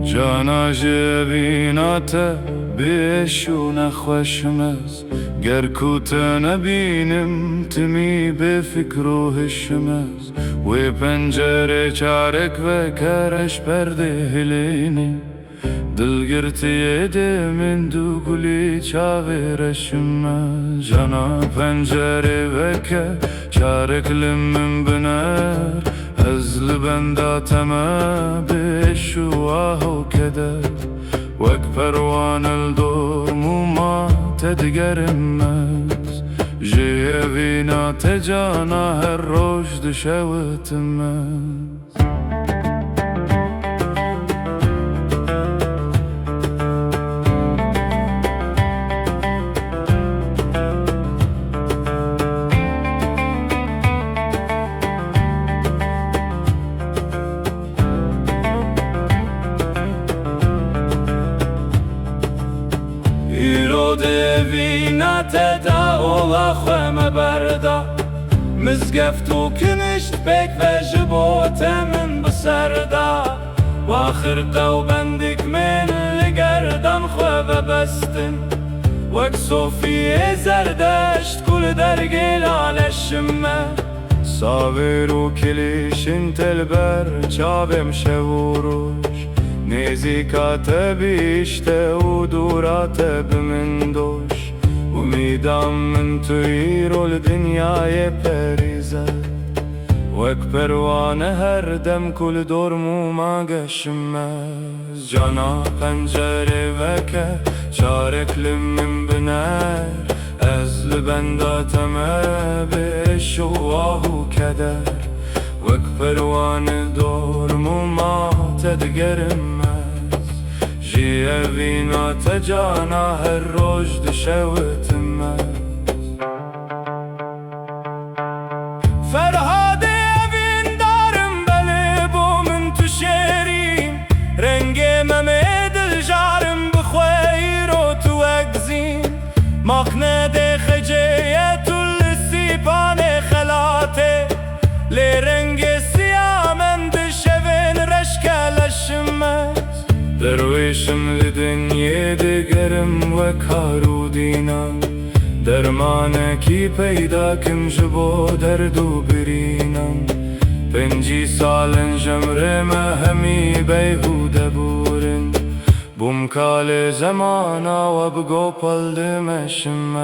جانا جبینات بیشو نخوشمز گر کوت نبینم تمی به فکر و هشمز و پنجره چارک و کرش پرده هلینی دلگرتی ده من دو گلی چاورشمز جانا پنجره و که چارک لمن بنر از لبنداتم بشو آهو کدر وک پروان الدور موما تدگرمز جیوینا تجانا هر روش دشوتمز دوینا تدا اولا خوام بردا مزگفتو کنشت بک و جبوت من بسردا و آخر قو بندک من لگردان خواه بستن وک صوفی زردشت کل درگل آلشمه ساورو کلیشن تلبر چابم شوروش نزیکات بیشته و دورات بمن دوش امیدم من توی رول دنیای پریزه وک پروانه هر دم کل دور موما گشمز جانا پنجره وکه چارک لمن بنر از لبنداتم بشو آهو کدر وک پروانه دور موما تدگرم جیوینا تجانا هر روش دشوتمز فرهاد اوین دارم بله بو من تو شیرین رنگ ممه دل جارم بخویر و تو اگزین ماخنه ده خجیه تو لسیپان خلاته لی رنگ سیاه من دشوین رشکلشمز درویشم لدنیه دگرم و کارو دینم درمانه کی پیدا کم جبو دردو برینم 5 سالن جمرم همی بیهوده بورن بوم کال زمانا و بگو پلدمشم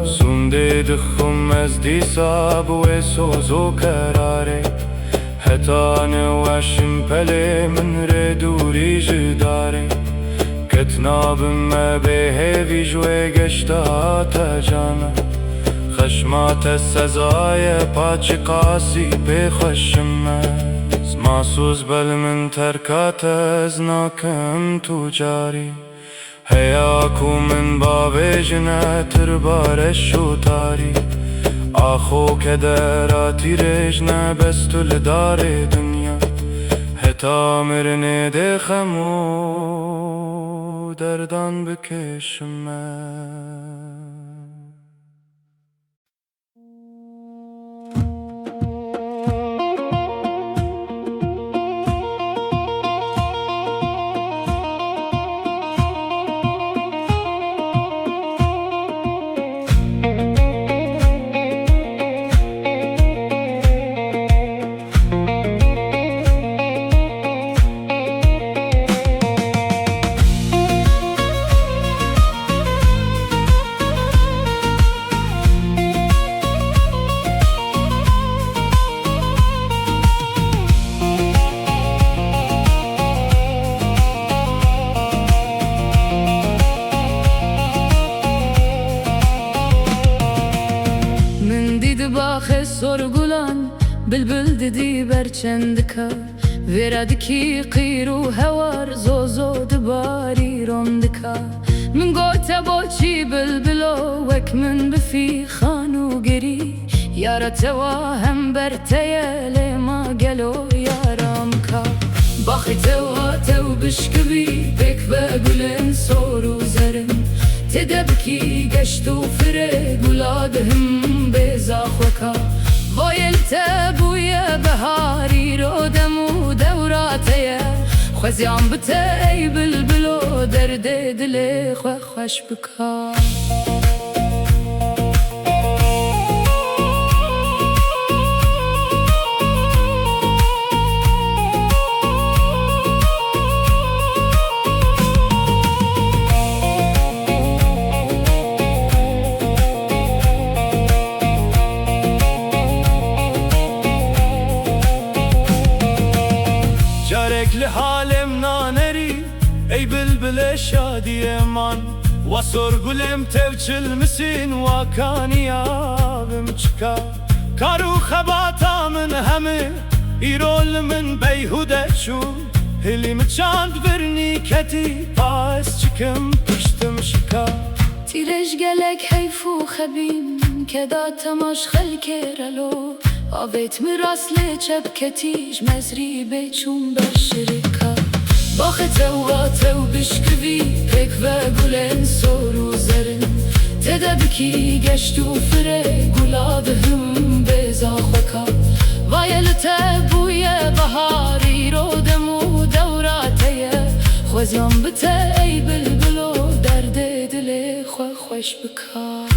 سونده دخم از دیساب و سوزو کراره هتان وشم پله من ردوری جداره کتنابم به هیوی جوی گشتا تجانه خشمات سزای پاچ قاسی بخشم از ماسوز بل من ترکات از ناکم تجاری هیاکو من باب جنه تر بارش و تاری آخو کدراتی رجنه بستو لدار دنیا هتا مرنه دخمو دردان بکشم باخ sorgulan bülbül dedi berçendika veradiki qiru hawar zozo dibari rondika min gote boçi bülbülo vek min bifi khanu geri yara tewa hem berteye ma gelo yaramka bakhi tewa tev bişkibi pek ve gülen soru zerim تدبكي قشتو فرق ولادهم بيزاخوكا ويلتا بهاری رو دمو دوراتیه خوزیان بته ای بلبلو درد دل خوش بکار حالم نانری ای بلبل شادی من و سرگلم توچل مسین و کانیابم چکا کارو خباتا من همه ایرول من بیهوده شو هلیم چاند برنی کتی پاس چکم پشتم شکا تیرش گلک حیفو خبیم که دا تماش خلکرلو آویت مراسل چپ کتیج مزری بیچون بشرکا باخته و تو بشکوی پک و گلن سورو زرن تدبکی گشتو فره گلاب هم بزا خوکا وایل تبوی بهاری رو دمو دوراتیه خوزیان بته ای بلبلو درد دل خوش بکار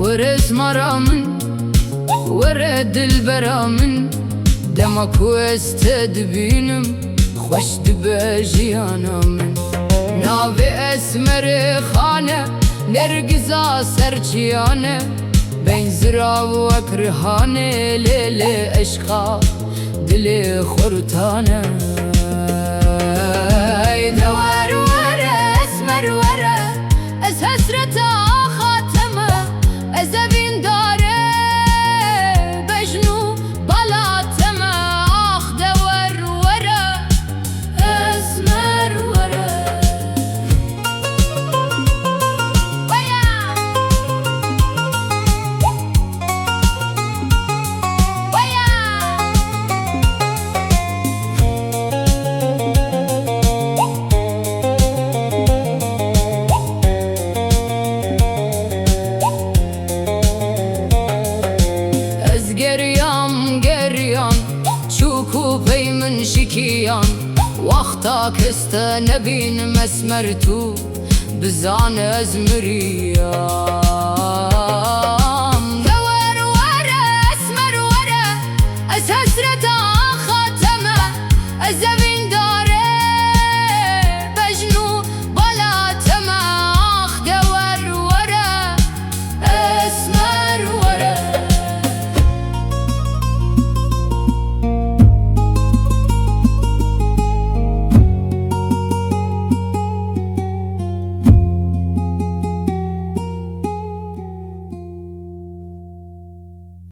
ورز مرامن ورد البرامن دمك واستدبينم خوش دباجيانا من نابي اسمر خانة نرقزا سرجيانا بين زرا وكرهانة ليلة اشقا دلي خرطانة دوار ورا اسمر ورا از حسرتا زبین داره بجنو بلاتم آخ دور وره اسمر وره وقتا كست نبين مسمرتو بزان ازمريا